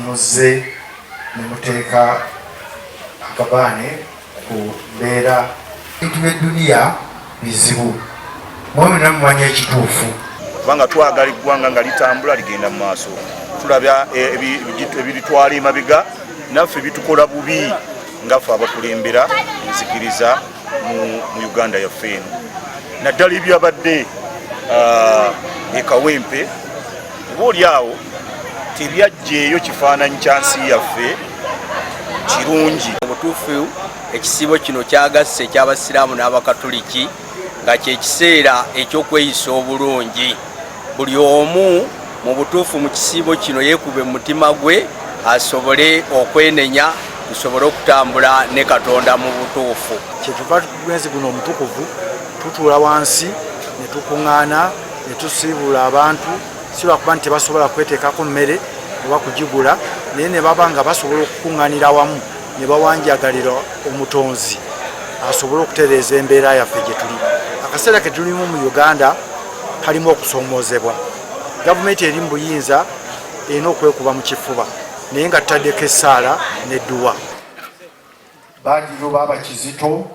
muzze ne muteeka akabaane ku mbeera ebintu by'edduniya bizibu mwe namumanya ekituufu kubanga twagala eggwanga nga litambula ligenda mu maaso tulabya ebitwala emabega naffe bitukola bubi ngaffe abakulembera nzikiriza mu Uganda yaffe eno naddala ebyabadde ekawempe oba oli awo tebyajjeeyo kifaananyi kya nsi yaffe kirungi. Mu butuufu ekisiibo kino kyagasse eky'abasiraamu n'abakatoliki nga kyekiseera ekyokweyisa obulungi. Buli omu mu butuufu mu kisiibo kino yeekube mu mutima gwe asobole okwenenya tusobole okutambula ne Katonda mu butuufu. Kyetuva mwezi guno omutukuvu tutuula wansi ne tukuŋŋaana ne tusiibula abantu si lwakuba nti tebasobola kweteekako mmere oba kugigula naye ne baba nga basobola okukuŋŋaanira wamu ne bawanjagalira omutonzi asobole okutereeza embeera yaffe gye tuli. Akaseera ke tulimu mu Uganda kalimu okusoomoozebwa. Gavumenti eri mu buyinza erina okwekuba mu kifuba naye nga tutaddeko essaala n'edduwa. Badru Baba Kizito